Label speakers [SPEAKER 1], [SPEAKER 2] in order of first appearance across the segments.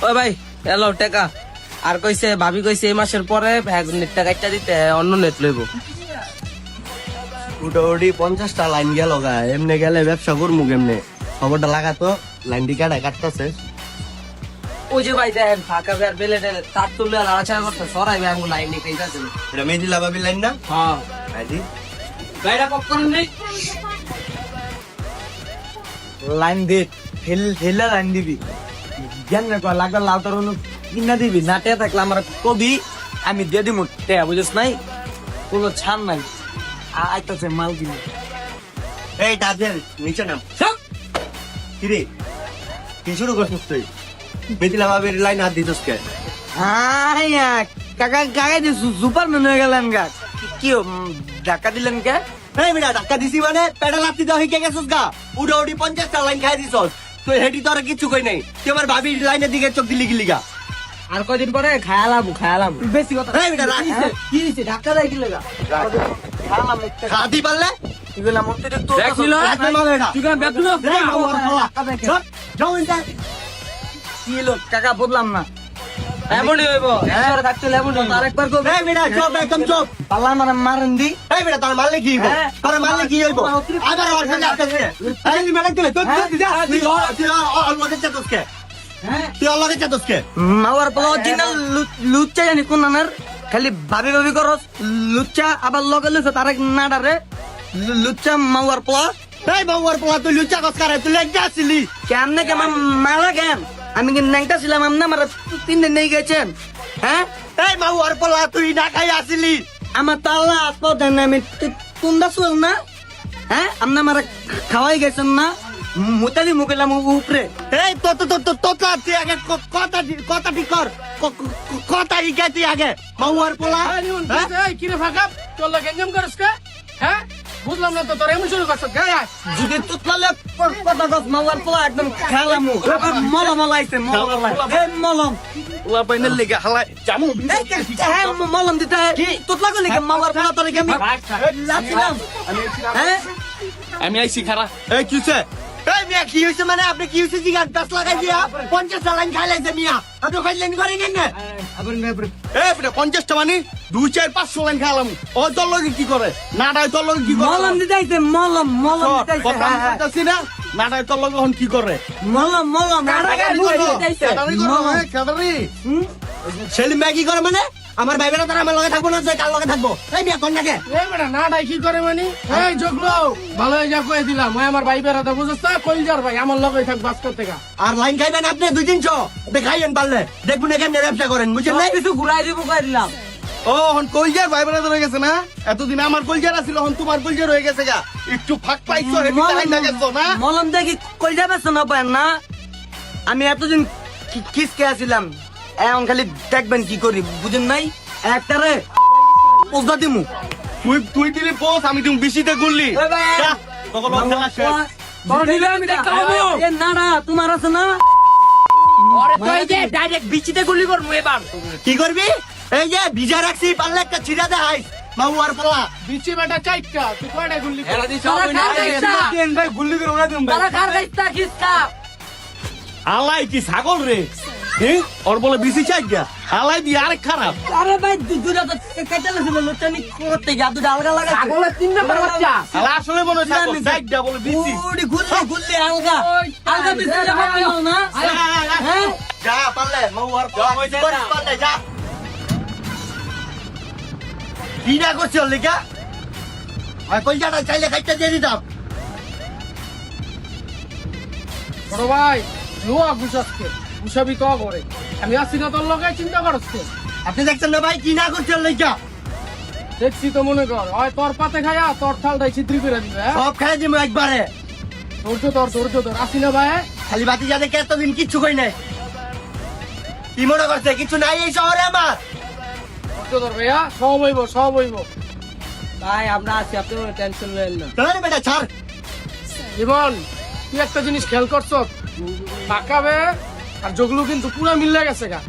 [SPEAKER 1] ওই ভাই এলো টাকা আর কইছে ভাবি কইছে এই মাসের পরে নেটটা কাটটা দিতে অন্য নেট লইব।
[SPEAKER 2] উঠি 50টা লাইন গেল গা, এমনি গেলে ব্যবসা করমু কেমনে? খবরটা লাগাতো, লাইনটি কাটতেছে।
[SPEAKER 1] ওই যে ভাই দেখেন ফাঁকা বের বেলে তার তুললে লাড়াচাড়া করতে সরাই ভাই আমি লাইন নিতে যাচ্ছে।
[SPEAKER 2] এটা মেজিলা বাবি লাইন না?
[SPEAKER 1] হ্যাঁ
[SPEAKER 2] ভাইজি
[SPEAKER 1] ভাইরা কপ করেন নেই
[SPEAKER 3] লাইন দে ঠেলা লাইন দিবি জ্ঞান না কয় লাগা লাউ তোর কিনা দিবি না টেয়া থাকলে আমার কবি আমি দিয়ে দিব টেয়া বুঝিস নাই কোনো ছাড় নাই আইতাছে মাল কিনে
[SPEAKER 2] এই তাদের নিচে নাম। কিরে কি শুরু করছিস তুই? মেজিলা বাবির লাইন হাত দিছস কে?
[SPEAKER 3] কাকা কাকা যে সুপারম্যান হয়ে গেলেন গা কি ধাক্কা দিলেন কে?
[SPEAKER 2] এই বেটা ধাক্কা দিছি মানে পেডাল আপনি দাও হিকে গেছস গা। উঠি 50টা লাইন খাই দিছস। তুই হেডি তো আর কিছু কই নাই। তুই আমার ভাবির লাইনের দিকে চোখ দিলি গিলি গা।
[SPEAKER 1] আর কয়দিন পরে খায়ালাম
[SPEAKER 3] বেশি কথা
[SPEAKER 2] এই বেটা রাখ।
[SPEAKER 3] কি হইছে ধাক্কা দেয় কি লাগা খালাম একটা
[SPEAKER 2] খাদি পারলে
[SPEAKER 3] এগুলা মধ্যে তো
[SPEAKER 1] দেখছিল তুই কেন বেতন
[SPEAKER 3] কি লোক কাকা বদলাম না
[SPEAKER 1] এমনই হইব একবারে থাকতে লেমন
[SPEAKER 3] আরেকবার করবে
[SPEAKER 2] এই বেটা চুপ একদম চুপ।
[SPEAKER 3] পাল্লা মানে মারেন দি
[SPEAKER 2] এই বেটা তোর মারলে কি হইব? তোর মারলে কি হইব? আবার ওর সাথে আসছে। এই নি মেলা তুই তুই অলগে চাতস কে? তুই অলগে চাতস কে?
[SPEAKER 3] মাওয়ার পোলা অরিজিনাল লুচ্চা জানি কোন নামের খালি ভাবি ভাবি করস লুচ্চা আবার লগে লুচ্চা তারেক নাডারে লুচ্চা মাওয়ার পোলা
[SPEAKER 2] এই বাবুর পোলা তুই লুচা কস করে তুই লেগে আসলি।
[SPEAKER 3] কেমনে কেমন মারা কেন আমি কি ন্যাংটা ছিলাম আমনে আমার 3 দিন নেই গেছেন হ্যাঁ
[SPEAKER 2] এই বাবুর পোলা তুই না খাই আসলি।
[SPEAKER 3] আমার তাল্লা আত্ম দেন আমি তুন্দা শুল না হ্যাঁ আমনে আমার খাওয়াই গেছেন না মুতালি মুকেলাম উপরে
[SPEAKER 2] এই তো তো তো তো তুই আগে কথা ঠিক কর কথা ইকে তুই আগে বাবুর পোলা।
[SPEAKER 4] কিরে ফাঁকা তোর লাগে এঞ্জাম করিস কে? হ্যাঁ বুঝলাম না তো তোর এমন শুরু করছ গায়ে
[SPEAKER 3] যদি তুতলালে কথা কস মাওয়ার পোলা একদম খেলাম মলম লাইছে মলম এই মলম
[SPEAKER 2] ওলা বাইনের লেগে হালাই জামু।
[SPEAKER 3] এই হ্যাঁ মলম দিতে তুতলা গলি মাওয়ার পোলা তোর আমি লাছিলাম হ্যাঁ
[SPEAKER 4] আমি আইছি খারা
[SPEAKER 2] এই কিছে? এই মিয়া কি হইছে মানে আপনি কি হইছে জিগান 10 লাগাই দিয়া 50 লাইন খাইলাইছে মিয়া। আপনি খাইলেন করেন না? এই আপনি 50টা মানে 2 4 500 লাইন খাইলাম। ও তোর লগে কি করে? নাডাই তোর লগে কি করে?
[SPEAKER 3] মলম দিতেছে মলম মলম দিতেছে
[SPEAKER 2] কথা বলতাছি না নাডাই তোর লগে হন কি করে?
[SPEAKER 3] মলম মলম
[SPEAKER 2] খেদারি ছেলে মেয়ে কি করে মানে? আমার ভাই বেটা তারা আমার লগে থাকবো না যে কার লগে থাকবো? এই মিয়া কোন নাকে?
[SPEAKER 4] এই বেটা না ডাই কি করে মানে এই জগলো ভালো হয়ে যা কই দিলাম ওই আমার ভাই বেরাতে বুঝছস না কইজার ভাই আমার লগেই থাক বাস করতে গা
[SPEAKER 2] আর লাইন খাইবেন আপনি 2-300 দেখাইয়েন পারলে দেখুন এখানে ব্যবসা করেন বুঝছেন না?
[SPEAKER 3] কিছু ঘুরাই দিব কই দিলাম
[SPEAKER 2] ও হন কলজার ভাই বেটা রয়ে গেছে না? এতদিন আমার কলজার আছিল হন তোমার কলজার হয়ে গেছে গা। একটু ফাঁক পাইছো হেবি টাইম লাগেছো না?
[SPEAKER 3] মলম দেখি কই যাবে না পায় না আমি এতদিন কিসকে আছিলাম এখন খালি দেখবেন কি করি বুঝেন নাই একটারে পোজা দিমু
[SPEAKER 2] তুই দিলি পোস আমি তুমি বেশিতে গুললি যা তখন খেলা শেষ।
[SPEAKER 4] তোর দিলে আমি দেখতাম
[SPEAKER 3] এ না না তোমার আছে না
[SPEAKER 4] আরে তুই যে ডাইরেক্ট বিচিতে গুলি করমু এবার
[SPEAKER 2] কি করবি? এই যে ভিজা রাখছি পারলে একটা ছিড়া দে হাই মাউয়ার পালা।
[SPEAKER 4] বিচি বেটা চাইকা তুই কয়টা গুলি কর
[SPEAKER 3] ভাই গুল্লি করে উড়া দিম
[SPEAKER 1] তারা কার গাইতা খিসকা
[SPEAKER 2] আলাই কি ছাগল রে? হ্যাঁ ওর বলে বেশি চাই গা আলাই দিয়ে আরেক খারাপ।
[SPEAKER 3] আরে ভাই দুটা তো কেটে ছিল লোটানি করতে গিয়ে দুটা আলগা লাগা
[SPEAKER 4] ছাগলে 3 নাম্বার বাচ্চা
[SPEAKER 2] আলা আসলে মনে হয় ছাগল চাইটা বলে বেশি।
[SPEAKER 3] ওডি গুল্লি গুল্লি আলগা আলগা বিছে যাবে না হ্যাঁ
[SPEAKER 2] যা পারলে মাউয়ার পালা পারলে যা। কি না করছি ওর লিগা? আর কলজাটা চাইলে খাইতে দিয়ে দিতাম।
[SPEAKER 4] বড় ভাই লোয়া বুঝাচ্ছে বুঝাবি তো করে আমি আসি না তোর লগে চিন্তা করছ
[SPEAKER 2] আপনি দেখছেন না ভাই কি না করছি ওর লিগা?
[SPEAKER 4] দেখছি তো মনে কর হয় তোর পাতে খায়া তোর থালটাই ছিদ্রি করে দিবে হ্যাঁ
[SPEAKER 2] সব খাই দিব একবারে।
[SPEAKER 4] ধৈর্য ধর আসি না ভাই
[SPEAKER 2] খালি বাতি যাতে এতদিন কিচ্ছু কই নাই। কি মনে করছে কিছু নাই এই শহরে আমার?
[SPEAKER 4] ধৈর্য ধর ভাইয়া সব হইব
[SPEAKER 1] ভাই আমরা আছি আপনি কোনো টেনশন নেন না।
[SPEAKER 2] চলে বেটা ছাড়।
[SPEAKER 4] জীবন তুই একটা জিনিস খেয়াল করছ পাকাবে আর জগলু কিন্তু পুরা মিলে গেছে গা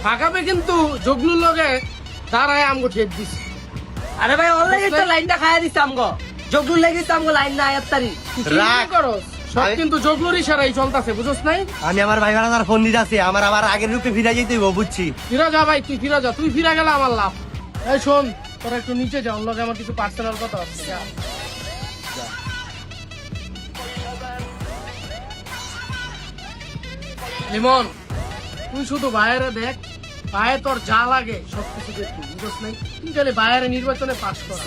[SPEAKER 4] পাকাবে কিন্তু জগলুর লগে দাঁড়ায় আমগো ঠিক দিছে
[SPEAKER 1] আরে ভাই অলরেডি তো লাইনটা খায়া দিছ আমগো জগলু লাগি আমগো লাইন না আয়াত তারি
[SPEAKER 4] রাগ করস সব কিন্তু জগলুর ইশারাই চলতেছে, বুঝছ নাই?
[SPEAKER 2] আমি আমার ভাই ভাড়াদার ফোন দিতে আছি, আমার আবার আগের রূপে ফিরে যেতে হইব, বুঝছি।
[SPEAKER 4] ফিরা যা ভাই, তুই ফিরা যা, তুই ফিরা গেলে আমার লাভ। এই শোন, তোরা একটু নিচে যা, ওর লগে আমার কিছু পার্সোনাল কথা আছে। যা। লিমন, তুই শুধু বাইরে দেখ, পায়ে তোর যা লাগে সবকিছু দেখবি, বুঝছ নাই? তুই খালি বাইরে নির্বাচনে পাস করা,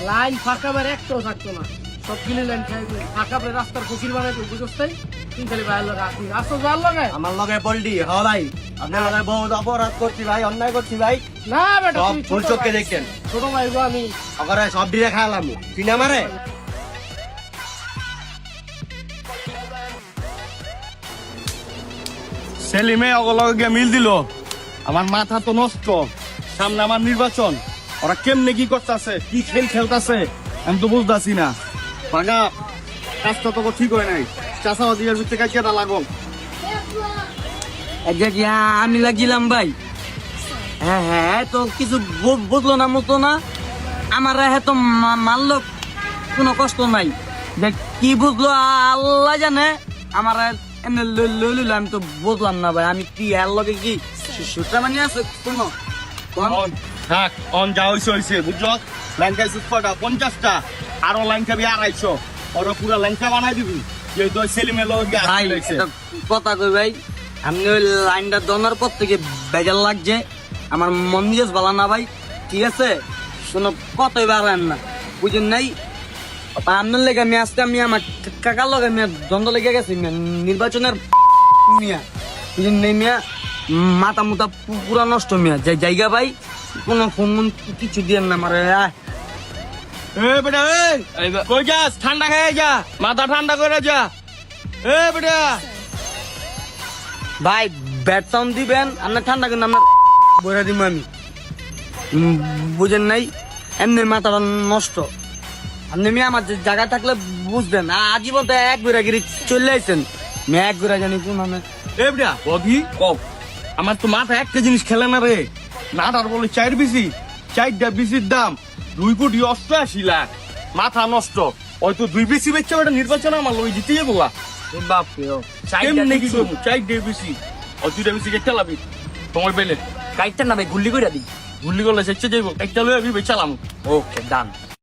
[SPEAKER 4] লাইন ফাঁকা বের একটাও থাকতো না, সবগুলি লাইন খাইবি, ফাঁকা বের রাস্তার ফকির বানাইবি, বুঝছ নাই? তুই খালি বাইরের লগে আসবি, আসো যার লগে।
[SPEAKER 2] আমার লগে পল্টি, হ ভাই, আপনার লগে বহুত অপরাধ করছি ভাই, অন্যায় করছি ভাই।
[SPEAKER 4] না বেটা,
[SPEAKER 2] সব
[SPEAKER 4] তুই
[SPEAKER 2] ফুল
[SPEAKER 4] ছোট
[SPEAKER 2] চোখকে
[SPEAKER 4] ভাই।
[SPEAKER 2] দেখছেন,
[SPEAKER 4] ছোট ভাই গো আমি।
[SPEAKER 2] ওখানে সব দিয়ে খাওয়ালাম, চিনা মারে। সেলিমে অগলগে মিল দিল, আমার মাথা তো নষ্ট। সামনে আমার নির্বাচন, ওরা কেমনে কি করতেছে, কি খেল খেলতেছে আমি তো বুঝতেছি না। পাগা কাজটা তো ঠিক হয় নাই, চাষাবাদির ভিতরে কাজ কেটা লাগল।
[SPEAKER 3] আমি লাগছিলাম ভাই। হ্যাঁ হ্যাঁ, তো কিছু বুঝলো না মতো না, আমার হ্যাঁ তো মানলো, কোনো কষ্ট নাই। যে কি বুঝলো আল্লাহ জানে, আমার এমনি লইল, আমি তো বুঝলাম না ভাই। আমি কি এর লগে কি সুতা মানে আছে কোনো?
[SPEAKER 2] থাক, অন যা হইছে হইছে, বুঝলো? লাইন খাইছিস কটা? 50টা। আরো লাইন খাবি 250। ওরা পুরা লাইনটা বানাই দিবি, যেহেতু ওই সেলিমের লগে
[SPEAKER 3] ভাই একটা কথা কই ভাই, আমি ওই লাইনটা দনার পর থেকে বেজার লাগছে, আমার মন নিজের ভালো না ভাই, ঠিক আছে? শোনো, কতই বাড়ান না, বুঝেন নাই? আপনার লেগে আমি আজকে আমি আমার কাকার লগে মেয়ে দ্বন্দ্ব লেগে গেছে নির্বাচনের মিয়া, বুঝেন নাই মিয়া? মাথা মুথা পুরা নষ্ট মিয়া, জায়গা ভাই, কোনো ফোন কিছু দিয়ে না আমার।
[SPEAKER 2] এ বেটা, এই কই যাস? ঠান্ডা খেয়ে যা, মাথা ঠান্ডা করে যা। এ বেটা,
[SPEAKER 3] ভাই ব্যাট সাউন্ড দিবেন, আপনার ঠান্ডা কিন্তু আপনার বইরা দিব আমি, বুঝেন নাই? এমনি মাথাটা নষ্ট। আপনি মেয়ে আমার জায়গা থাকলে বুঝবেন, আজীবন তো এক বিরাগিরি চলে আইছেন, মেয়ে এক বিরা জানি কোন মানে।
[SPEAKER 2] এ বেটা, বগি কও, আমার তো মাথা একটা জিনিস খেলে না রে। নাটার বলে 4 বিসি, 4টা বিসির দাম 2,88,00,000 লাখ। মাথা নষ্ট। ওই তো 2 বিসি বেচছে, ওটা নির্বাচন আমার লই জিতে যাবো।
[SPEAKER 3] বাপ
[SPEAKER 2] কেমনে কি করবো? 4টা বিসি ও 2টা বিসি কে চালাবি তোমার বেলে?
[SPEAKER 3] কাইটটা না ভাই, গুল্লি করে দিই।
[SPEAKER 2] গুল্লি করলে সেচ্ছে যাইবো, একটা লই আমি বেচালাম।
[SPEAKER 3] ওকে ডান।